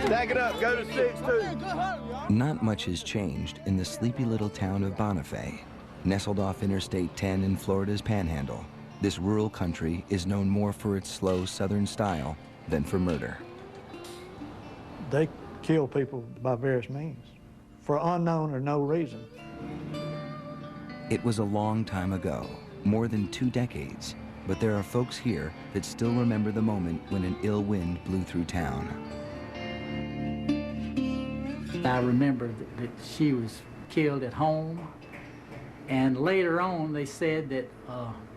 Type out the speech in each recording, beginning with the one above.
Stack it up, go to 6-2. Not much has changed in the sleepy little town of Bonifay. Nestled off Interstate 10 in Florida's Panhandle, this rural country is known more for its slow southern style than for murder. They kill people by various means, for unknown or no reason. It was a long time ago, more than 2 decades, but there are folks here that still remember the moment when an ill wind blew through town. I remember that she was killed at home, and later on they said that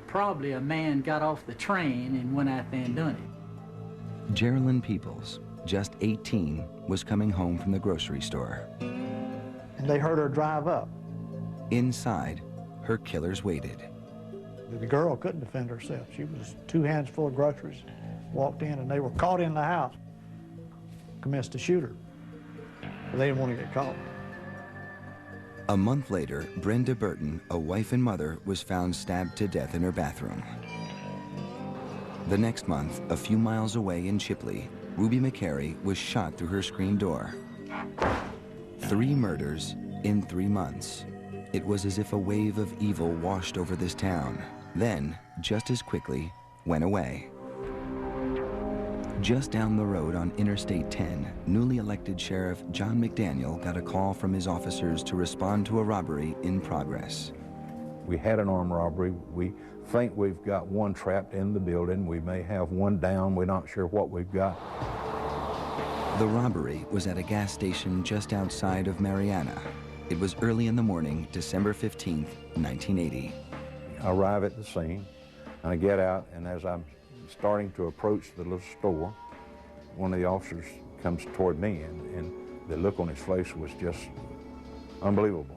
probably a man got off the train and went out there and done it. Geraldine Peoples, just 18, was coming home from the grocery store. And they heard her drive up. Inside, her killers waited. The girl couldn't defend herself. She was 2 hands full of groceries, walked in, and they were caught in the house, commenced to shoot her. But they didn't want to get caught. A month later, Brenda Burton, a wife and mother, was found stabbed to death in her bathroom. The next month, a few miles away in Chipley, Ruby McCary was shot through her screen door. 3 murders in 3 months. It was as if a wave of evil washed over this town, then, just as quickly, went away. Just down the road on Interstate 10, newly elected Sheriff John McDaniel got a call from his officers to respond to a robbery in progress. We had an armed robbery. We think we've got one trapped in the building. We may have one down. We're not sure what we've got. The robbery was at a gas station just outside of Marianna. It was early in the morning, December 15th, 1980. I arrive at the scene, and I get out, and as I'm starting to approach the little store, one of the officers comes toward me, and the look on his face was just unbelievable.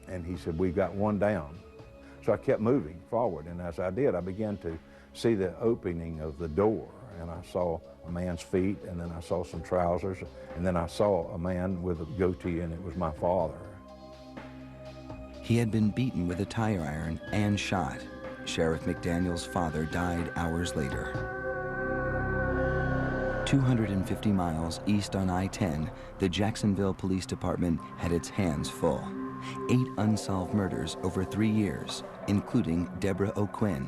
And he said, "We've got one down." So I kept moving forward, and as I did, I began to see the opening of the door, and I saw a man's feet, and then I saw some trousers, and then I saw a man with a goatee, and it was my father. He had been beaten with a tire iron and shot. Sheriff McDaniel's father died hours later. 250 miles east on I-10, the Jacksonville Police Department had its hands full. 8 unsolved murders over 3 years, including Deborah O'Quinn.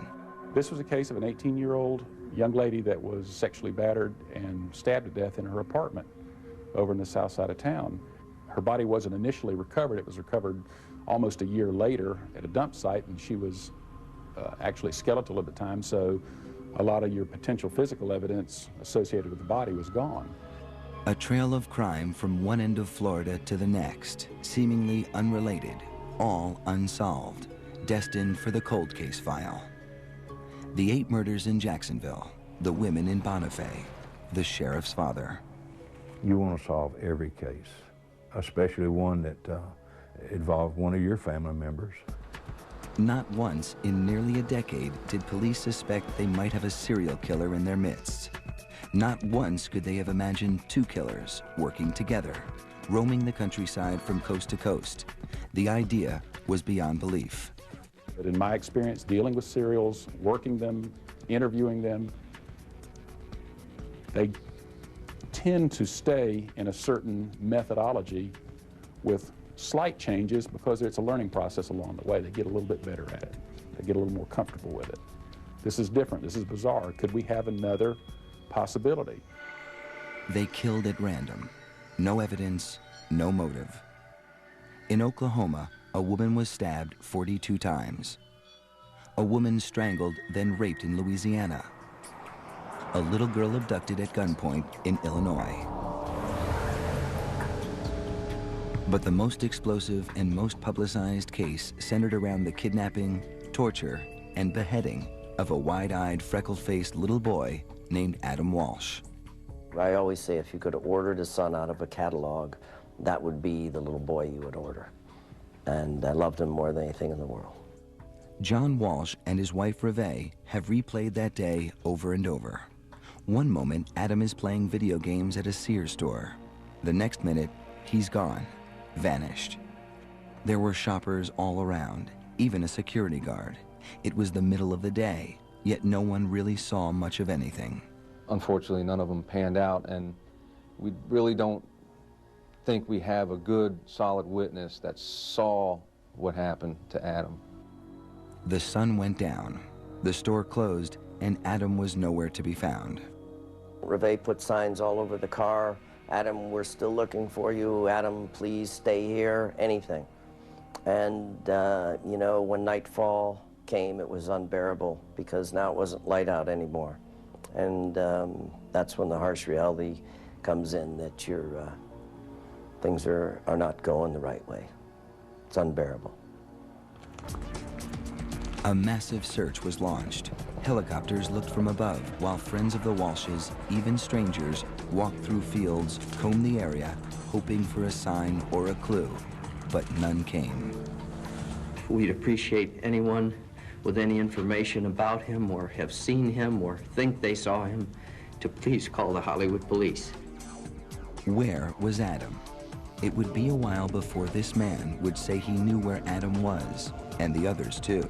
This was a case of an 18-year-old young lady that was sexually battered and stabbed to death in her apartment over in the south side of town. Her body wasn't initially recovered. It was recovered almost a year later at a dump site, and she was actually skeletal at the time, so a lot of your potential physical evidence associated with the body was gone. A trail of crime from one end of Florida to the next, seemingly unrelated, all unsolved, destined for the cold case file. The 8 murders in Jacksonville, the women in Bonifay, the sheriff's father. You want to solve every case, especially one that involved one of your family members. Not once in nearly a decade did police suspect they might have a serial killer in their midst. Not once could they have imagined 2 killers working together, roaming the countryside from coast to coast. The idea was beyond belief. But in my experience dealing with serials, working them, interviewing them, they tend to stay in a certain methodology with slight changes because it's a learning process along the way. They get a little bit better at it. They get a little more comfortable with it. This is different. This is bizarre. Could we have another possibility? They killed at random. No evidence, no motive. In Oklahoma, a woman was stabbed 42 times. A woman strangled, then raped in Louisiana. A little girl abducted at gunpoint in Illinois. But the most explosive and most publicized case centered around the kidnapping, torture, and beheading of a wide-eyed, freckle-faced little boy named Adam Walsh. I always say if you could order the son out of a catalog, that would be the little boy you would order. And I loved him more than anything in the world. John Walsh and his wife Reve have replayed that day over and over. One moment, Adam is playing video games at a Sears store. The next minute, he's gone. Vanished. There were shoppers all around, even a security guard. It was the middle of the day, yet no one really saw much of anything. Unfortunately, none of them panned out, and We really don't think we have a good, solid witness that saw what happened to Adam. The sun went down, the store closed, and Adam was nowhere to be found. Reve put signs all over the car. Adam, we're still looking for you. Adam, please stay here, anything. And, you know, when nightfall came, it was unbearable because now it wasn't light out anymore. And that's when the harsh reality comes in that your things are not going the right way. It's unbearable. A massive search was launched. Helicopters looked from above, while friends of the Walshes, even strangers, walked through fields, combed the area, hoping for a sign or a clue, but none came. We'd appreciate anyone with any information about him or have seen him or think they saw him to please call the Hollywood Police. Where was Adam? It would be a while before this man would say he knew where Adam was, and the others too.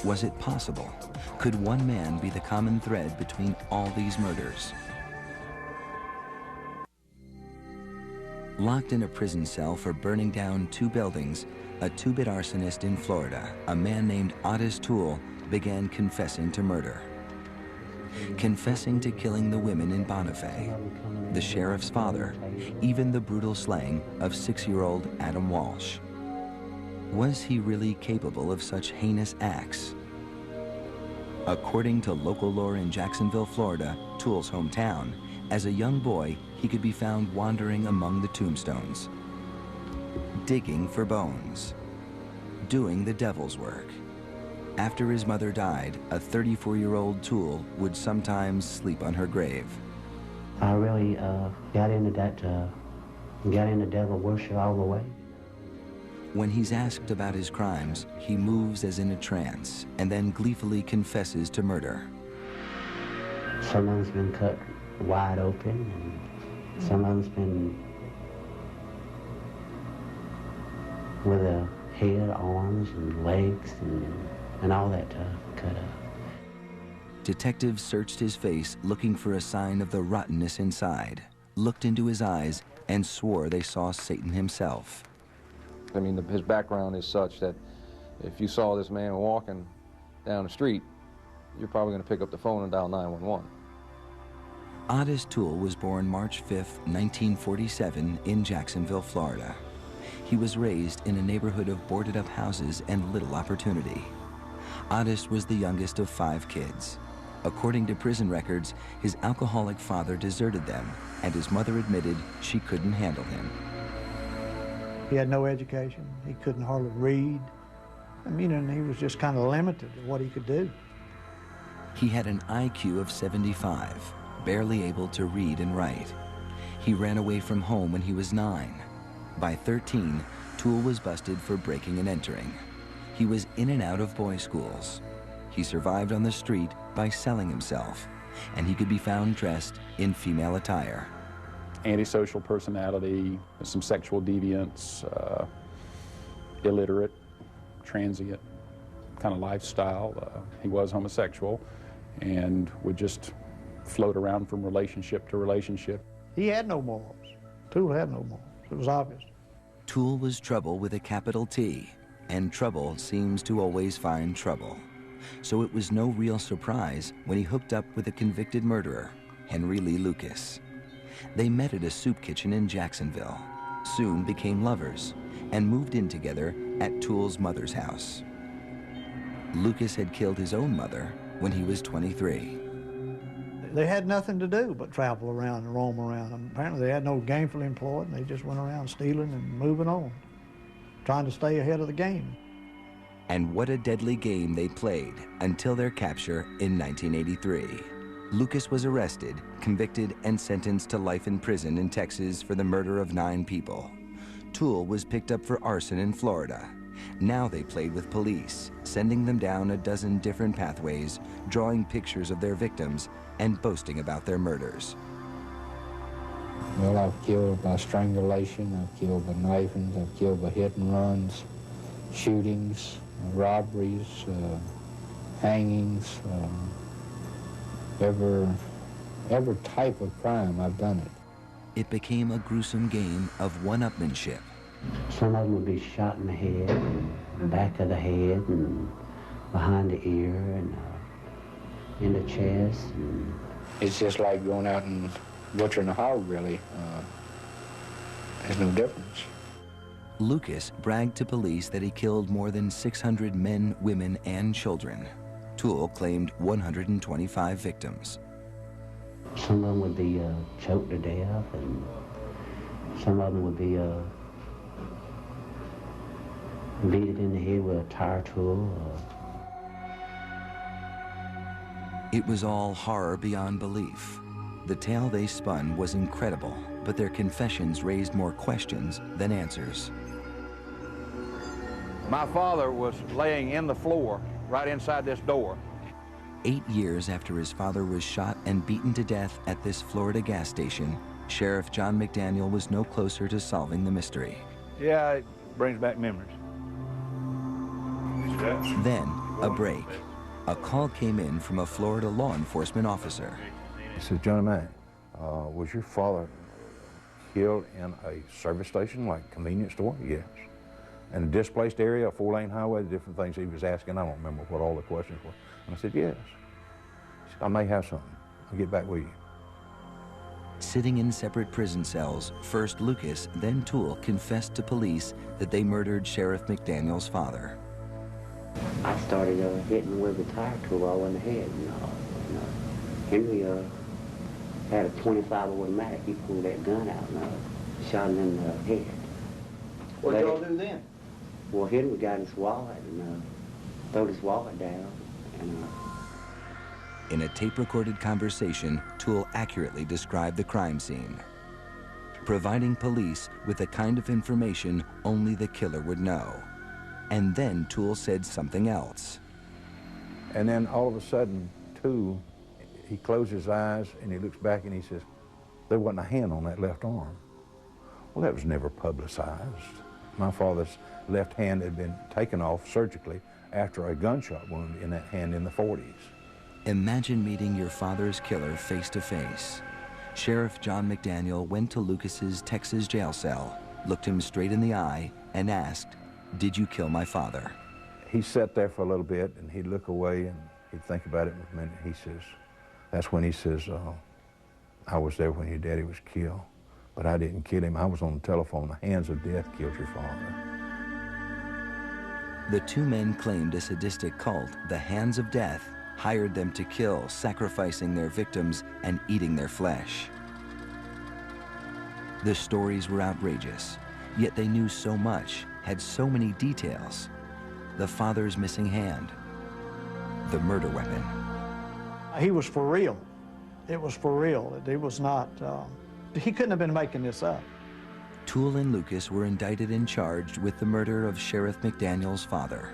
Was it possible? Could one man be the common thread between all these murders? Locked in a prison cell for burning down 2 buildings, a 2-bit arsonist in Florida, a man named Otis Toole, began confessing to murder. Confessing to killing the women in Bonifay, the sheriff's father, even the brutal slaying of 6-year-old Adam Walsh. Was he really capable of such heinous acts? According to local lore in Jacksonville, Florida, Toole's hometown, as a young boy, he could be found wandering among the tombstones, digging for bones, doing the devil's work. After his mother died, a 34-year-old Toole would sometimes sleep on her grave. I really got into devil worship all the way. When he's asked about his crimes, he moves as in a trance and then gleefully confesses to murder. Someone's been cut wide open, and someone's been with a head, arms, and legs, and all that cut up. Detectives searched his face looking for a sign of the rottenness inside, looked into his eyes, and swore they saw Satan himself. I mean, his background is such that if you saw this man walking down the street, you're probably going to pick up the phone and dial 911. Otis Toole was born March 5, 1947, in Jacksonville, Florida. He was raised in a neighborhood of boarded-up houses and little opportunity. Otis was the youngest of 5 kids. According to prison records, his alcoholic father deserted them, and his mother admitted she couldn't handle him. He had no education. He couldn't hardly read. I mean, and he was just kind of limited to what he could do. He had an IQ of 75, barely able to read and write. He ran away from home when he was 9. By 13, Toole was busted for breaking and entering. He was in and out of boys' schools. He survived on the street by selling himself, and he could be found dressed in female attire. Antisocial personality, some sexual deviance, illiterate, transient kind of lifestyle. He was homosexual and would just float around from relationship to relationship. He had no morals. Toole had no morals. It was obvious. Toole was trouble with a capital T, and trouble seems to always find trouble. So it was no real surprise when he hooked up with a convicted murderer, Henry Lee Lucas. They met at a soup kitchen in Jacksonville, soon became lovers, and moved in together at Toole's mother's house. Lucas had killed his own mother when he was 23. They had nothing to do but travel around and roam around. And apparently they had no gainful employment, and they just went around stealing and moving on, trying to stay ahead of the game. And what a deadly game they played until their capture in 1983. Lucas was arrested, convicted, and sentenced to life in prison in Texas for the murder of 9 people. Toole was picked up for arson in Florida. Now they played with police, sending them down a dozen different pathways, drawing pictures of their victims, and boasting about their murders. Well, I've killed by strangulation, I've killed by knifings, I've killed by hit and runs, shootings, robberies, hangings, every type of crime, I've done it. it became a gruesome game of one-upmanship. Some of them would be shot in the head, and back of the head, and behind the ear, and in the chest. And it's just like going out and butchering a hog, really. There's no difference. Lucas bragged to police that he killed more than 600 men, women, and children. Toole claimed 125 victims. Some of them would be choked to death, and some of them would be beat it in the head with a tire tool. It was all horror beyond belief. The tale they spun was incredible, but their confessions raised more questions than answers. My father was laying in the floor right inside this door. 8 years after his father was shot and beaten to death at this Florida gas station, Sheriff John McDaniel was no closer to solving the mystery. Yeah, it brings back memories. Then, a break. A call came in from a Florida law enforcement officer. He said, Johnny Mac, was your father killed in a service station, like a convenience store? Yes. In a displaced area, a 4-lane highway, the different things he was asking. I don't remember what all the questions were. And I said, yes. He said, I may have something. I'll get back with you. Sitting in separate prison cells, first Lucas, then Toole confessed to police that they murdered Sheriff McDaniel's father. I started hitting with a tire tool all in the head. Henry had a .25 automatic. He pulled that gun out and shot him in the head. What did y'all do then? Well, Henry got his wallet and threw his wallet down. And, In a tape-recorded conversation, Toole accurately described the crime scene, providing police with the kind of information only the killer would know. And then Toole said something else. And then all of a sudden, he closed his eyes and he looks back and he says, there wasn't a hand on that left arm. Well, that was never publicized. My father's left hand had been taken off surgically after a gunshot wound in that hand in the 40s. Imagine meeting your father's killer face to face. Sheriff John McDaniel went to Lucas's Texas jail cell, looked him straight in the eye, and asked, "Did you kill my father?" He sat there for a little bit and he'd look away and he'd think about it for a minute. He says, that's when he says, I was there when your daddy was killed, but I didn't kill him. I was on the telephone. The hands of death killed your father. The two men claimed a sadistic cult, the Hands of Death, hired them to kill, sacrificing their victims and eating their flesh. The stories were outrageous, yet they knew so much, had so many details. The father's missing hand, the murder weapon. He was for real. It was for real. It was not, he couldn't have been making this up. Toole and Lucas were indicted and charged with the murder of Sheriff McDaniel's father.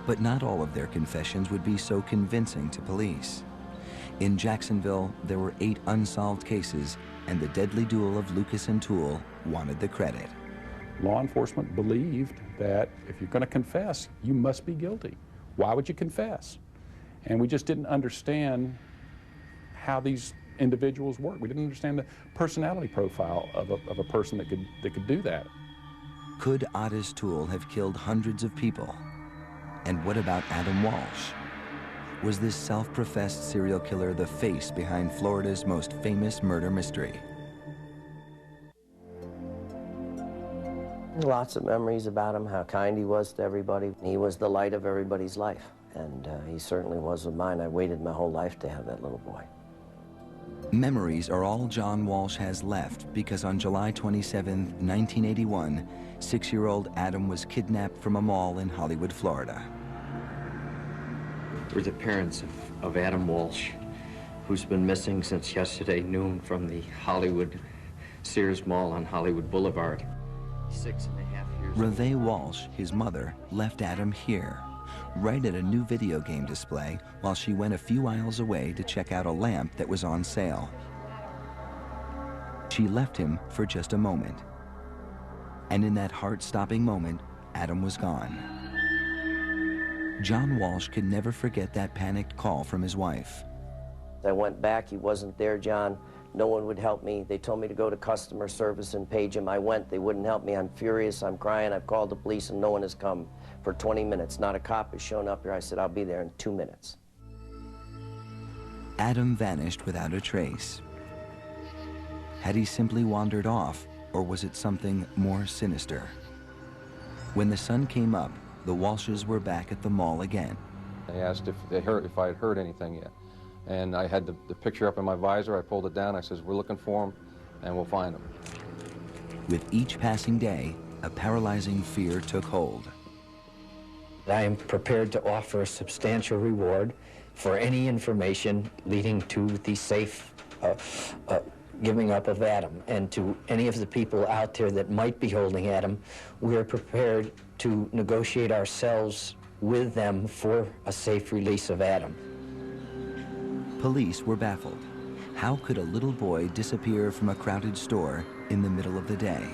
But not all of their confessions would be so convincing to police. In Jacksonville, there were 8 unsolved cases, and the deadly duel of Lucas and Toole wanted the credit. Law enforcement believed that if you're going to confess, you must be guilty. Why would you confess? And we just didn't understand how these individuals work. We didn't understand the personality profile of a person that could do that. Could Otis Toole have killed hundreds of people? And what about Adam Walsh? Was this self-professed serial killer the face behind Florida's most famous murder mystery? Lots of memories about him, how kind he was to everybody. He was the light of everybody's life, and he certainly was with mine. I waited my whole life to have that little boy. Memories are all John Walsh has left because on July 27, 1981, 6-year-old Adam was kidnapped from a mall in Hollywood, Florida. We're the parents of Adam Walsh, who's been missing since yesterday noon from the Hollywood Sears Mall on Hollywood Boulevard. 6.5 years. Reve Walsh, his mother, left Adam here, right at a new video game display, while she went a few aisles away to check out a lamp that was on sale. She left him for just a moment. And in that heart-stopping moment, Adam was gone. John Walsh could never forget that panicked call from his wife. I went back, he wasn't there, John. No one would help me. They told me to go to customer service and page him. I went. They wouldn't help me. I'm furious. I'm crying. I've called the police, and no one has come for 20 minutes. Not a cop has shown up here. I said, I'll be there in 2 minutes. Adam vanished without a trace. Had he simply wandered off, or was it something more sinister? When the sun came up, the Walshes were back at the mall again. They asked if I had heard anything yet. And I had the picture up in my visor. I pulled it down. I says, we're looking for him, and we'll find him. With each passing day, a paralyzing fear took hold. I am prepared to offer a substantial reward for any information leading to the safe giving up of Adam. And to any of the people out there that might be holding Adam, we are prepared to negotiate ourselves with them for a safe release of Adam. Police were baffled. How could a little boy disappear from a crowded store in the middle of the day?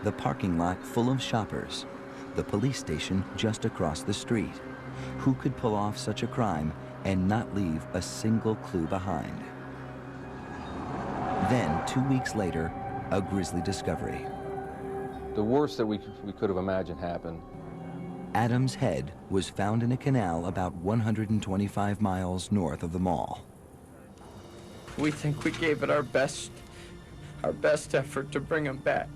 The parking lot full of shoppers. The police station just across the street. Who could pull off such a crime and not leave a single clue behind? Then, 2 weeks later, a grisly discovery. The worst that we could have imagined happened. Adam's head was found in a canal about 125 miles north of the mall. We think we gave it our best effort to bring him back.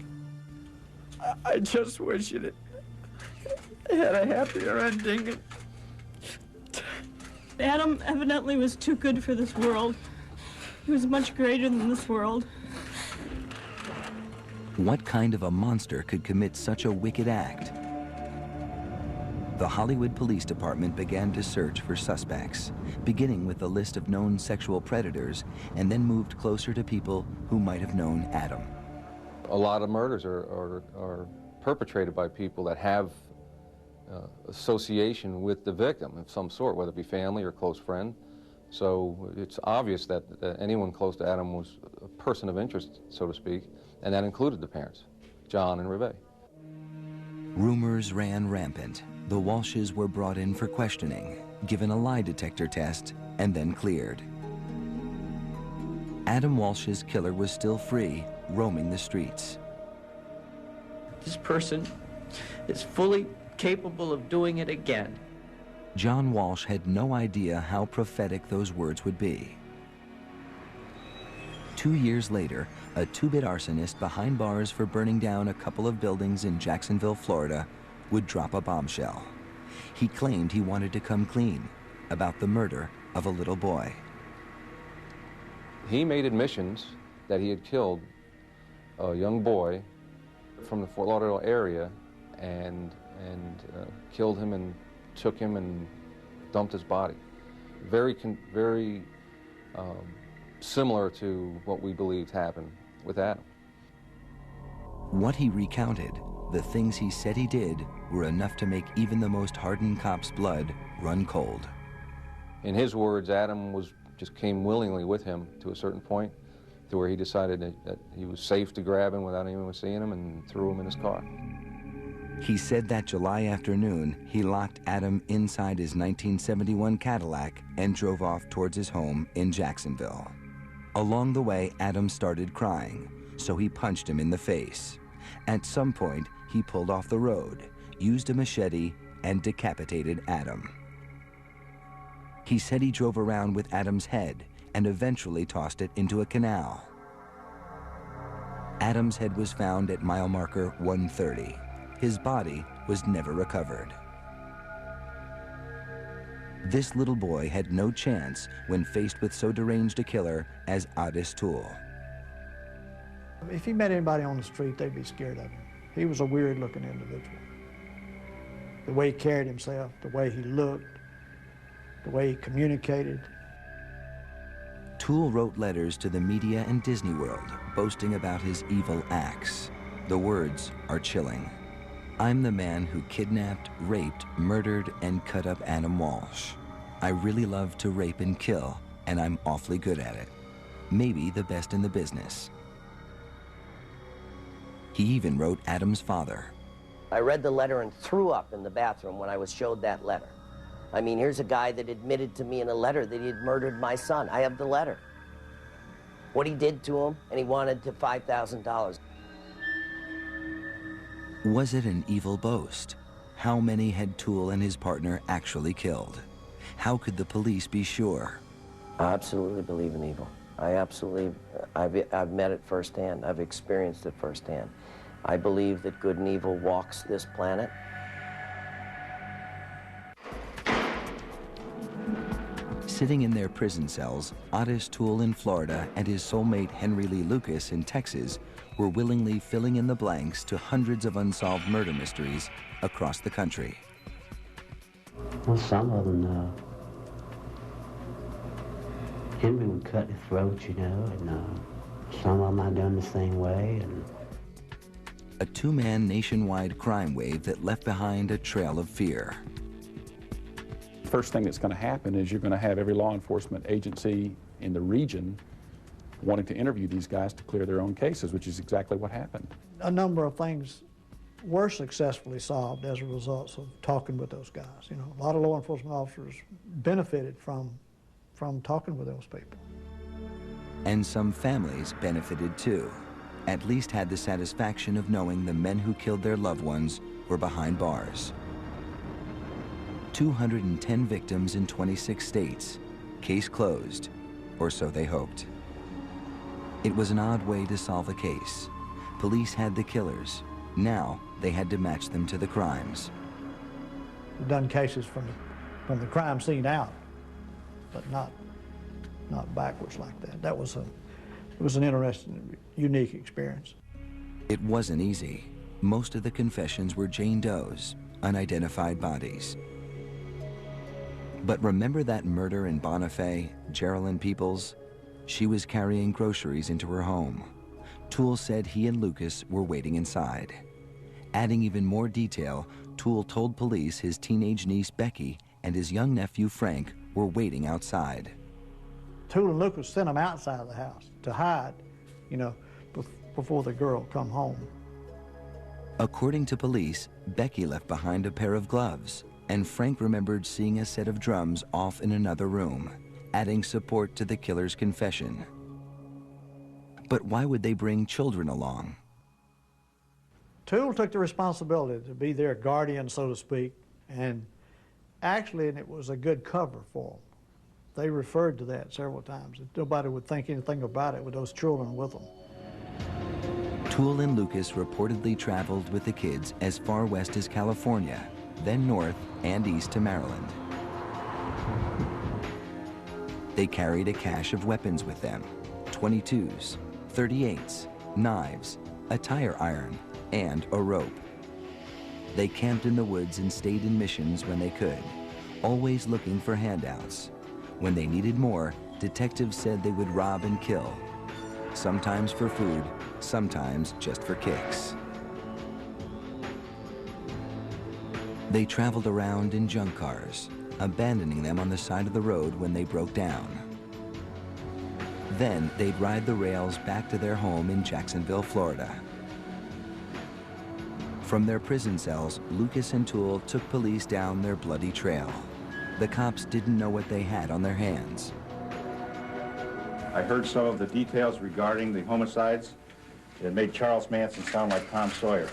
I just wish it had a happier ending. Adam evidently was too good for this world. He was much greater than this world. What kind of a monster could commit such a wicked act? The Hollywood Police Department began to search for suspects, beginning with a list of known sexual predators, and then moved closer to people who might have known Adam. A lot of murders are perpetrated by people that have association with the victim of some sort, whether it be family or close friend. So it's obvious that anyone close to Adam was a person of interest, so to speak, and that included the parents, John and Reve. Rumors ran rampant. The Walshes were brought in for questioning, given a lie detector test, and then cleared. Adam Walsh's killer was still free, roaming the streets. This person is fully capable of doing it again. John Walsh had no idea how prophetic those words would be. 2 years later, a two-bit arsonist behind bars for burning down a couple of buildings in Jacksonville, Florida, would drop a bombshell. He claimed he wanted to come clean about the murder of a little boy. He made admissions that he had killed a young boy from the Fort Lauderdale area and killed him and took him and dumped his body. Very similar to what we believed happened with Adam. What he recounted, the things he said he did, were enough to make even the most hardened cop's blood run cold. In his words, Adam just came willingly with him to a certain point, to where he decided that he was safe to grab him without anyone seeing him and threw him in his car. He said that July afternoon, he locked Adam inside his 1971 Cadillac and drove off towards his home in Jacksonville. Along the way, Adam started crying, so he punched him in the face. At some point, he pulled off the road, used a machete, and decapitated Adam. He said he drove around with Adam's head and eventually tossed it into a canal. Adam's head was found at mile marker 130. His body was never recovered. This little boy had no chance when faced with so deranged a killer as Otis Toole. If he met anybody on the street, they'd be scared of him. He was a weird-looking individual. The way he carried himself, the way he looked, the way he communicated. Toole wrote letters to the media and Disney World, boasting about his evil acts. The words are chilling. I'm the man who kidnapped, raped, murdered, and cut up Adam Walsh. I really love to rape and kill, and I'm awfully good at it. Maybe the best in the business. He even wrote Adam's father. I read the letter and threw up in the bathroom when I was showed that letter. I mean, here's a guy that admitted to me in a letter that he had murdered my son. I have the letter. what he did to him, and he wanted to $5,000. Was it an evil boast? How many had Toole and his partner actually killed? How could the police be sure? I absolutely believe in evil. I've met it firsthand. I've experienced it firsthand. I believe that good and evil walks this planet. Sitting in their prison cells, Otis Toole in Florida and his soulmate Henry Lee Lucas in Texas were willingly filling in the blanks to hundreds of unsolved murder mysteries across the country. Well, some of them, Henry would cut the throat, you know, and some of them I done the same way. And a two-man nationwide crime wave that left behind a trail of fear. First thing that's going to happen is you're going to have every law enforcement agency in the region wanting to interview these guys to clear their own cases, which is exactly what happened. A number of things were successfully solved as a result of talking with those guys. You know, a lot of law enforcement officers benefited from talking with those people. And some families benefited too, at least had the satisfaction of knowing the men who killed their loved ones were behind bars. 210 victims in 26 states. Case closed, or so they hoped. It was an odd way to solve a case. Police had the killers. Now they had to match them to the crimes. We've done cases from the crime scene out, but not backwards like that. It was an interesting, unique experience. It wasn't easy. Most of the confessions were Jane Doe's, unidentified bodies. But remember that murder in Bonifay, Geraldine Peoples? She was carrying groceries into her home. Toole said he and Lucas were waiting inside. Adding even more detail, Toole told police his teenage niece Becky and his young nephew Frank were waiting outside. Toole and Lucas sent them outside of the house to hide, you know, before the girl come home. According to police, Becky left behind a pair of gloves, and Frank remembered seeing a set of drums off in another room, adding support to the killer's confession. But why would they bring children along? Toole took the responsibility to be their guardian, so to speak, and actually it was a good cover for them. They referred to that several times. Nobody would think anything about it with those children with them. Toole and Lucas reportedly traveled with the kids as far west as California, then north and east to Maryland. They carried a cache of weapons with them: .22s, .38s, knives, a tire iron, and a rope. They camped in the woods and stayed in missions when they could, always looking for handouts. When they needed more, detectives said they would rob and kill, sometimes for food, sometimes just for kicks. They traveled around in junk cars, abandoning them on the side of the road when they broke down. Then they'd ride the rails back to their home in Jacksonville, Florida. From their prison cells, Lucas and Toole took police down their bloody trail. The cops didn't know what they had on their hands. I heard some of the details regarding the homicides. It made Charles Manson sound like Tom Sawyer.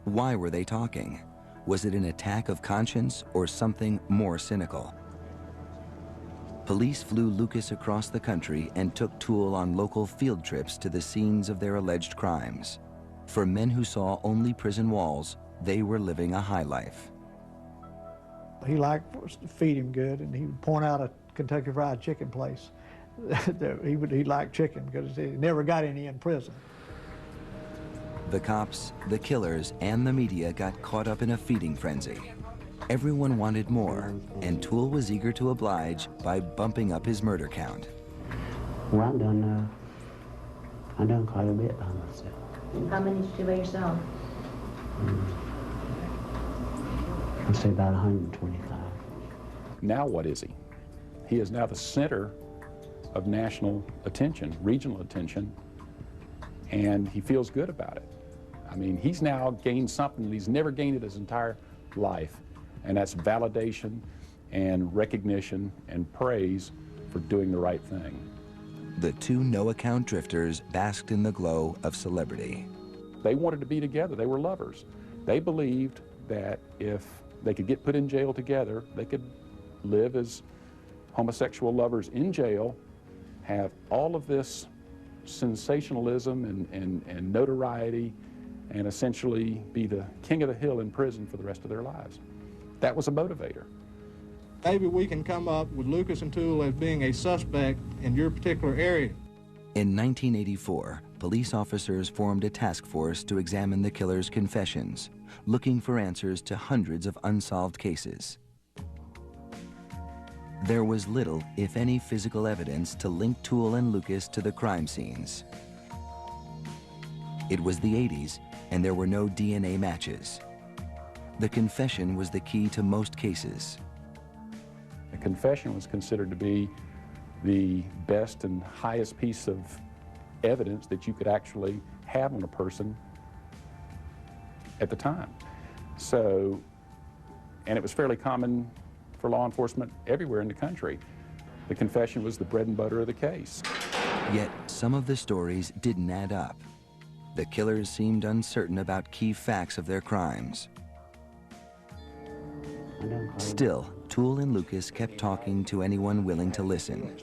Why were they talking? Was it an attack of conscience or something more cynical? Police flew Lucas across the country and took Toole on local field trips to the scenes of their alleged crimes. For men who saw only prison walls, they were living a high life. He liked us to feed him good, and he would point out a Kentucky Fried Chicken place. he liked chicken because he never got any in prison. The cops, the killers, and the media got caught up in a feeding frenzy. Everyone wanted more, and Toole was eager to oblige by bumping up his murder count. Well, I've done quite a bit by myself. How many did you do by yourself? I'd say about 125. Now what is he? He is now the center of national attention, regional attention, and he feels good about it. I mean, he's now gained something that he's never gained in his entire life, and that's validation and recognition and praise for doing the right thing. The two no-account drifters basked in the glow of celebrity. They wanted to be together. They were lovers. They believed that if they could get put in jail together, they could live as homosexual lovers in jail, have all of this sensationalism and notoriety, and essentially be the king of the hill in prison for the rest of their lives. That was a motivator. Maybe we can come up with Lucas and Toole as being a suspect in your particular area. In 1984, police officers formed a task force to examine the killer's confessions, looking for answers to hundreds of unsolved cases. There was little, if any, physical evidence to link Toole and Lucas to the crime scenes. It was the 80s, and there were no DNA matches. The confession was the key to most cases. A confession was considered to be the best and highest piece of evidence that you could actually have on a person at the time. So, and it was fairly common for law enforcement everywhere in the country. The confession was the bread and butter of the case. Yet some of the stories didn't add up. The killers seemed uncertain about key facts of their crimes. Still, Toole and Lucas kept talking to anyone willing to listen.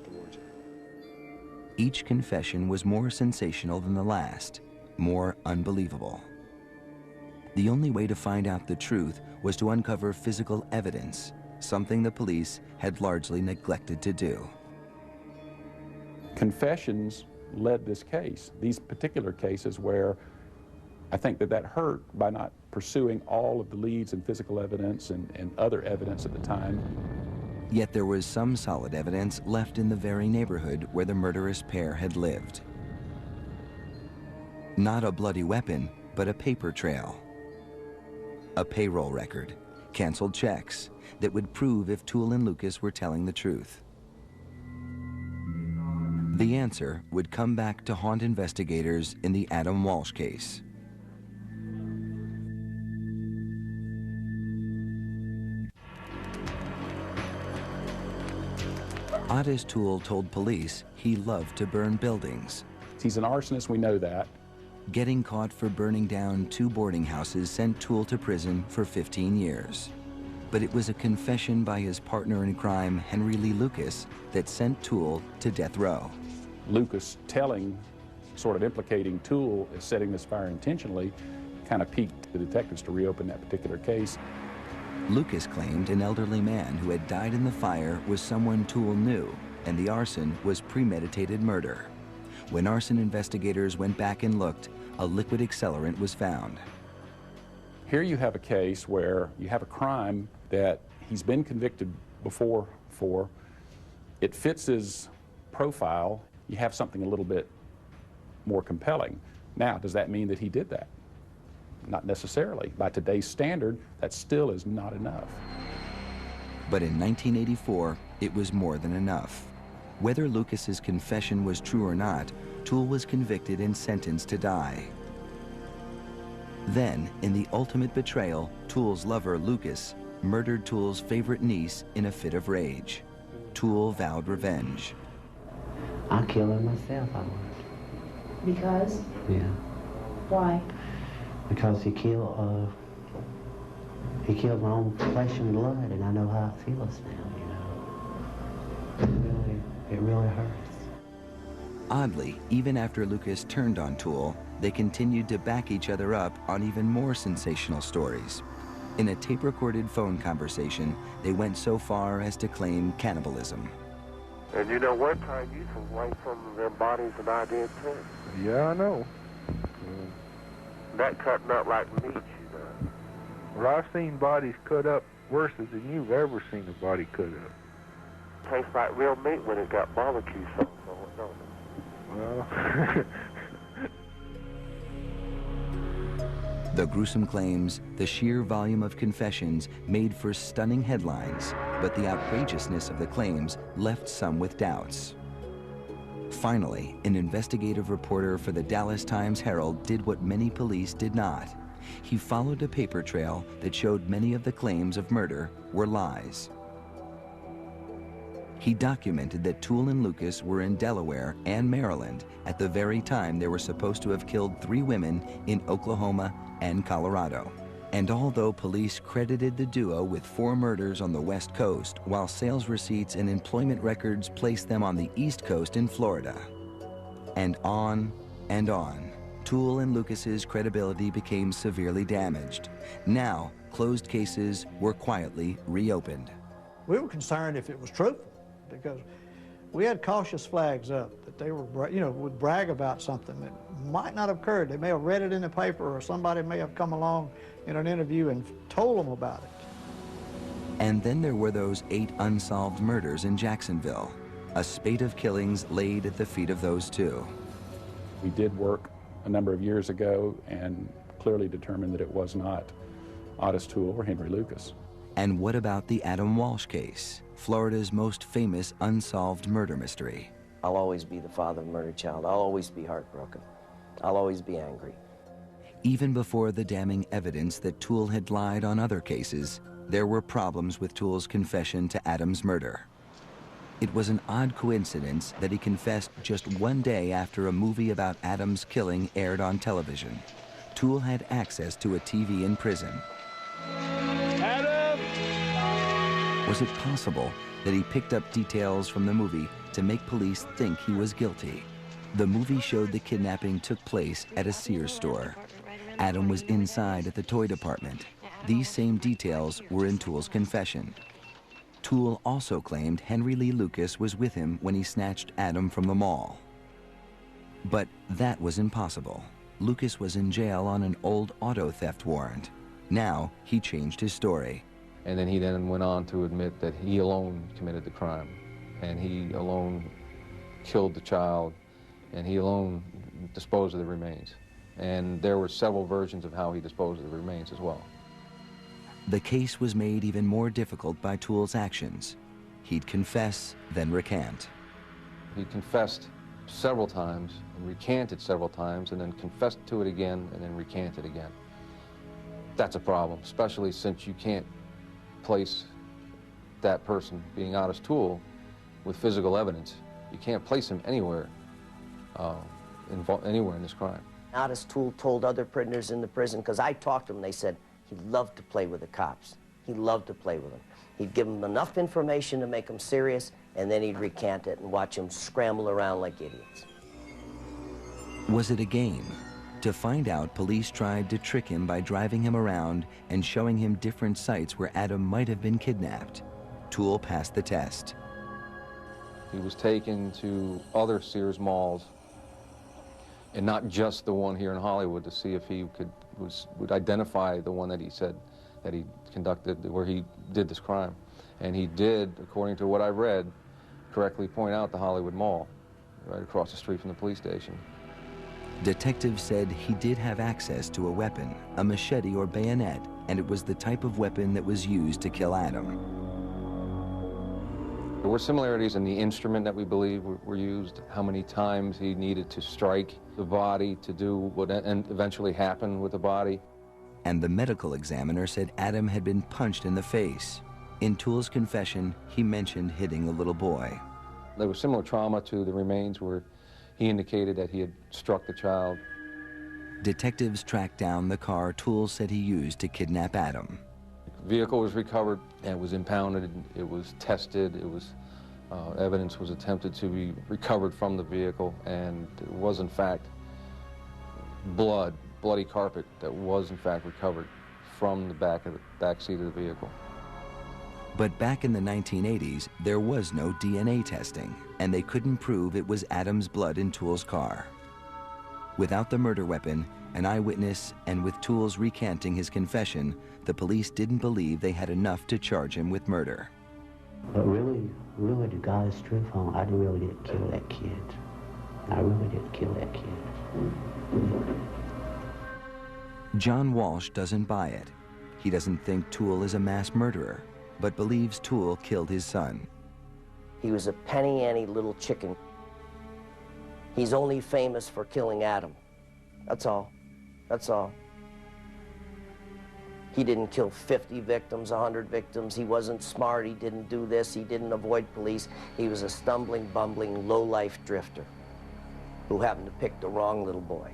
Each confession was more sensational than the last, more unbelievable. The only way to find out the truth was to uncover physical evidence, something the police had largely neglected to do. Confessions led this case, these particular cases where I think that hurt by not pursuing all of the leads and physical evidence and other evidence at the time. Yet there was some solid evidence left in the very neighborhood where the murderous pair had lived. Not a bloody weapon, but a paper trail. A payroll record, canceled checks that would prove if Toole and Lucas were telling the truth. The answer would come back to haunt investigators in the Adam Walsh case. Otis Toole told police he loved to burn buildings. He's an arsonist, we know that. Getting caught for burning down 2 boarding houses sent Toole to prison for 15 years. But it was a confession by his partner in crime, Henry Lee Lucas, that sent Toole to death row. Lucas telling, sort of implicating Toole as setting this fire intentionally, kind of piqued the detectives to reopen that particular case. Lucas claimed an elderly man who had died in the fire was someone Toole knew, and the arson was premeditated murder. When arson investigators went back and looked, a liquid accelerant was found. Here you have a case where you have a crime that he's been convicted before for. It fits his profile. You have something a little bit more compelling. Now, does that mean that he did that? Not necessarily. By today's standard, that still is not enough. But in 1984, it was more than enough. Whether Lucas's confession was true or not, Toole was convicted and sentenced to die. Then, in the ultimate betrayal, Toole's lover, Lucas, murdered Toole's favorite niece in a fit of rage. Toole vowed revenge. I'll kill her myself, I would. Because? Yeah. Why? Because he killed my own flesh and blood, and I know how it feels now, you know. It really hurts. Oddly, even after Lucas turned on Toole, they continued to back each other up on even more sensational stories. In a tape-recorded phone conversation, they went so far as to claim cannibalism. And you know, one time you away from their bodies and I did too. Yeah, I know. That cutting up like meat, you know. Well, I've seen bodies cut up worse than you've ever seen a body cut up. Tastes like real meat when it got barbecue sauce on it, don't it? Well... The gruesome claims, the sheer volume of confessions made for stunning headlines, but the outrageousness of the claims left some with doubts. Finally, an investigative reporter for the Dallas Times-Herald did what many police did not. He followed a paper trail that showed many of the claims of murder were lies. He documented that Toole and Lucas were in Delaware and Maryland at the very time they were supposed to have killed 3 women in Oklahoma and Colorado. And although police credited the duo with 4 murders on the West Coast, while sales receipts and employment records placed them on the East Coast in Florida. And on, Toole and Lucas's credibility became severely damaged. Now, closed cases were quietly reopened. We were concerned if it was truthful, because we had cautious flags up that they were, would brag about something that might not have occurred. They may have read it in the paper, or somebody may have come along in an interview and told them about it. And then there were those 8 unsolved murders in Jacksonville, a spate of killings laid at the feet of those 2. We did work a number of years ago and clearly determined that it was not Otis Toole or Henry Lucas. And what about the Adam Walsh case, Florida's most famous unsolved murder mystery? I'll always be the father of a murdered child. I'll always be heartbroken. I'll always be angry. Even before the damning evidence that Toole had lied on other cases, there were problems with Toole's confession to Adam's murder. It was an odd coincidence that he confessed just 1 day after a movie about Adam's killing aired on television. Toole had access to a TV in prison. Adam! Was it possible that he picked up details from the movie to make police think he was guilty? The movie showed the kidnapping took place at a Sears store. Adam was inside at the toy department. These same details were in Toole's confession. Toole also claimed Henry Lee Lucas was with him when he snatched Adam from the mall. But that was impossible. Lucas was in jail on an old auto theft warrant. Now he changed his story. And then he went on to admit that he alone committed the crime, and he alone killed the child, and he alone disposed of the remains. And there were several versions of how he disposed of the remains as well. The case was made even more difficult by Toole's actions. He'd confess, then recant. He confessed several times, and recanted several times, and then confessed to it again, and then recanted again. That's a problem, especially since you can't place that person, being Otis Toole, with physical evidence. You can't place him anywhere, anywhere in this crime. Otis Toole told other prisoners in the prison, because I talked to them, they said he loved to play with the cops. He loved to play with them. He'd give them enough information to make them serious, and then he'd recant it and watch them scramble around like idiots. Was it a game? To find out, police tried to trick him by driving him around and showing him different sites where Adam might have been kidnapped. Toole passed the test. He was taken to other Sears malls, and not just the one here in Hollywood, to see if he would identify the one that he said that he conducted, where he did this crime. And he did, according to what I read, correctly point out the Hollywood Mall, right across the street from the police station. Detectives said he did have access to a weapon, a machete or bayonet, and it was the type of weapon that was used to kill Adam. There were similarities in the instrument that we believe were used, how many times he needed to strike the body to do what eventually happened with the body. And the medical examiner said Adam had been punched in the face. In Toole's confession, he mentioned hitting the little boy. There was similar trauma to the remains where he indicated that he had struck the child. Detectives tracked down the car Toole said he used to kidnap Adam. The vehicle was recovered and it was impounded, it was tested, evidence was attempted to be recovered from the vehicle, and it was in fact bloody carpet that was in fact recovered from the back seat of the vehicle. But back in the 1980s, there was no DNA testing, and they couldn't prove it was Adam's blood in Toole's car. Without the murder weapon, an eyewitness, and with Toole's recanting his confession, the police didn't believe they had enough to charge him with murder. But really, to God's truth, I really didn't kill that kid. I really didn't kill that kid. John Walsh doesn't buy it. He doesn't think Toole is a mass murderer, but believes Toole killed his son. He was a penny-ante little chicken. He's only famous for killing Adam. That's all. That's all. He didn't kill 50 victims, 100 victims. He wasn't smart. He didn't do this. He didn't avoid police. He was a stumbling, bumbling, low-life drifter who happened to pick the wrong little boy.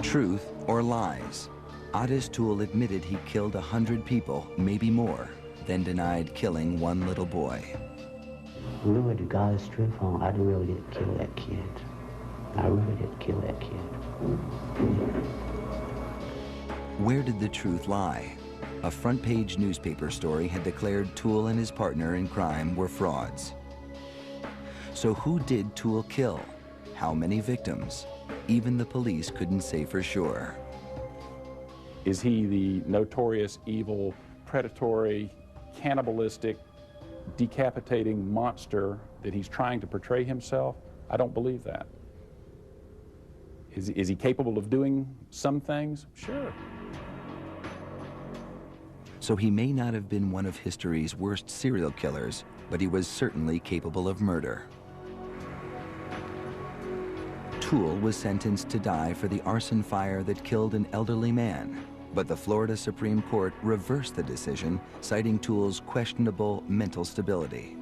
Truth or lies? Otis Toole admitted he killed 100 people, maybe more, then denied killing one little boy. Really, to God's truth, I really didn't kill that kid. I really didn't kill that kid. Where did the truth lie? A front-page newspaper story had declared Toole and his partner in crime were frauds. So who did Toole kill? How many victims? Even the police couldn't say for sure. Is he the notorious, evil, predatory, cannibalistic, decapitating monster that he's trying to portray himself? I don't believe that. Is he capable of doing some things? Sure. So he may not have been one of history's worst serial killers, but he was certainly capable of murder. Toole was sentenced to die for the arson fire that killed an elderly man, but the Florida Supreme Court reversed the decision, citing Toole's questionable mental stability.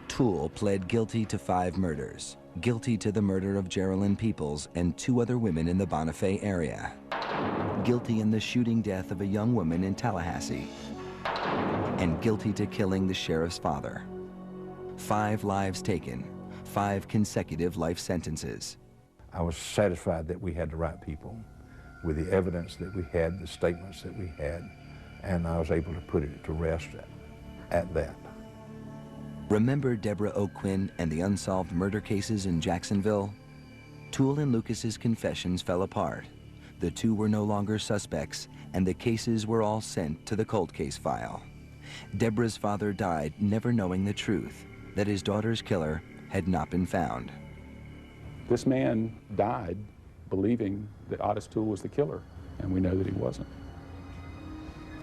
Toole pled guilty to 5 murders, guilty to the murder of Geraldine Peoples and 2 other women in the Bonifay area, guilty in the shooting death of a young woman in Tallahassee, and guilty to killing the sheriff's father. 5 lives taken, 5 consecutive life sentences. I was satisfied that we had the right people with the evidence that we had, the statements that we had, and I was able to put it to rest at that. Remember Deborah O'Quinn and the unsolved murder cases in Jacksonville? Toole and Lucas's confessions fell apart. The 2 were no longer suspects, and the cases were all sent to the cold case file. Deborah's father died never knowing the truth, that his daughter's killer had not been found. This man died believing that Otis Toole was the killer, and we know that he wasn't.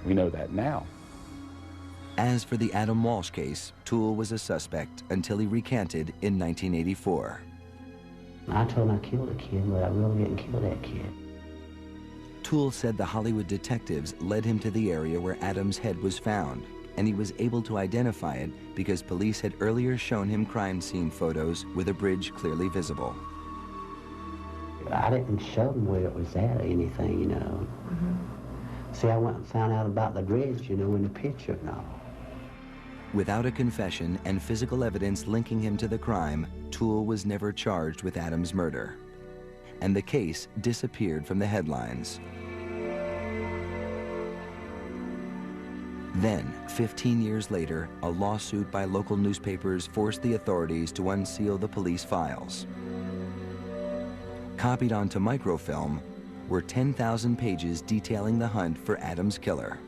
We know that now. As for the Adam Walsh case, Toole was a suspect until he recanted in 1984. I told him I killed a kid, but I really didn't kill that kid. Toole said the Hollywood detectives led him to the area where Adam's head was found, and he was able to identify it because police had earlier shown him crime scene photos with a bridge clearly visible. I didn't show him where it was at or anything, you know. See, I went and found out about the bridge, you know, in the picture and all. Without a confession and physical evidence linking him to the crime, Toole was never charged with Adam's murder. And the case disappeared from the headlines. Then, 15 years later, a lawsuit by local newspapers forced the authorities to unseal the police files. Copied onto microfilm were 10,000 pages detailing the hunt for Adam's killer.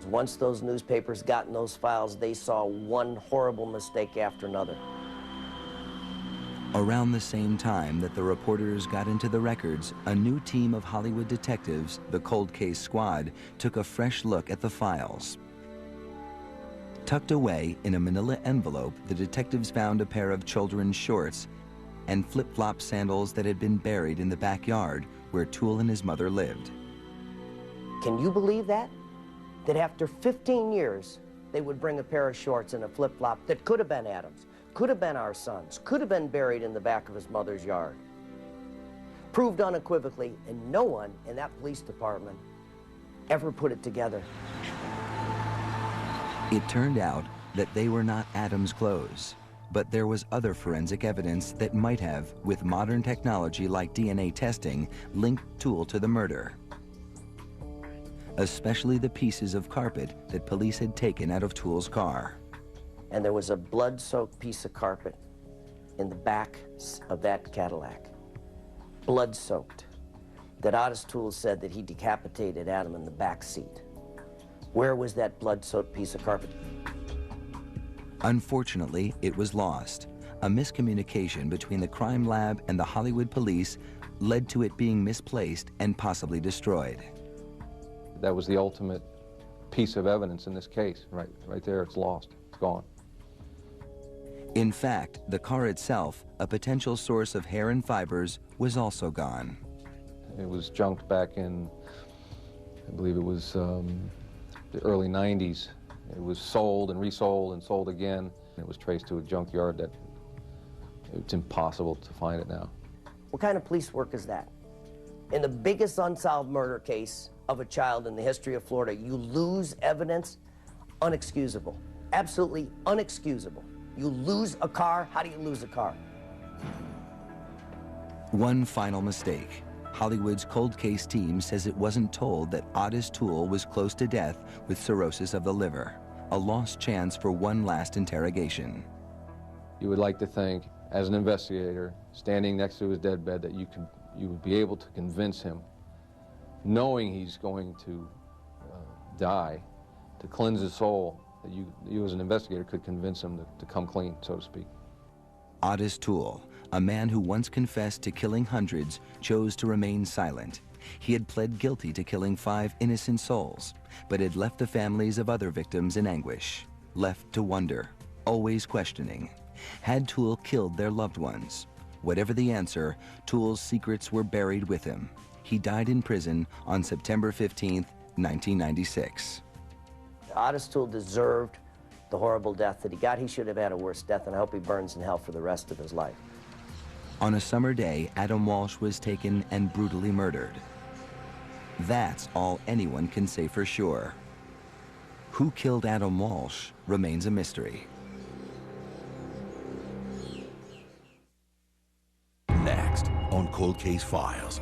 Once those newspapers got in those files, they saw one horrible mistake after another. Around the same time that the reporters got into the records, a new team of Hollywood detectives, the Cold Case Squad, took a fresh look at the files. Tucked away in a manila envelope, the detectives found a pair of children's shorts and flip-flop sandals that had been buried in the backyard where Toole and his mother lived. Can you believe that? That after 15 years, they would bring a pair of shorts and a flip-flop that could have been Adam's, could have been our son's, could have been buried in the back of his mother's yard. Proved unequivocally, and no one in that police department ever put it together. It turned out that they were not Adam's clothes, but there was other forensic evidence that might have, with modern technology like DNA testing, linked Toole to the murder. Especially the pieces of carpet that police had taken out of Toole's car. And there was a blood-soaked piece of carpet in the back of that Cadillac. Blood-soaked. That Otis Toole said that he decapitated Adam in the back seat. Where was that blood-soaked piece of carpet? Unfortunately, it was lost. A miscommunication between the crime lab and the Hollywood police led to it being misplaced and possibly destroyed. That was the ultimate piece of evidence in this case. Right there, it's lost, it's gone. In fact, the car itself, a potential source of hair and fibers, was also gone. It was junked back in, I believe it was the early 90s. It was sold and resold and sold again. It was traced to a junkyard that it's impossible to find it now. What kind of police work is that? In the biggest unsolved murder case of a child in the history of Florida, you lose evidence, unexcusable. Absolutely unexcusable. You lose a car, how do you lose a car? One final mistake. Hollywood's cold case team says it wasn't told that Otis Toole was close to death with cirrhosis of the liver, a lost chance for one last interrogation. You would like to think, as an investigator, standing next to his deathbed, that you would be able to convince him, knowing he's going to die, to cleanse his soul, that you as an investigator could convince him to come clean, so to speak. Otis Toole, a man who once confessed to killing hundreds, chose to remain silent. He had pled guilty to killing 5 innocent souls, but had left the families of other victims in anguish, left to wonder, always questioning. Had Toole killed their loved ones? Whatever the answer, Toole's secrets were buried with him. He died in prison on September 15th, 1996. Otis Toole deserved the horrible death that he got. He should have had a worse death, and I hope he burns in hell for the rest of his life. On a summer day, Adam Walsh was taken and brutally murdered. That's all anyone can say for sure. Who killed Adam Walsh remains a mystery. Next, on Cold Case Files,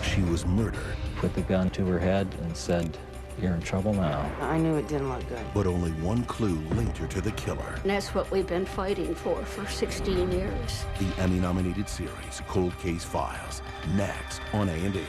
she was murdered. Put the gun to her head and said, "You're in trouble now." I knew it didn't look good. But only one clue linked her to the killer. And that's what we've been fighting for 16 years. The Emmy-nominated series, Cold Case Files, next on A&E.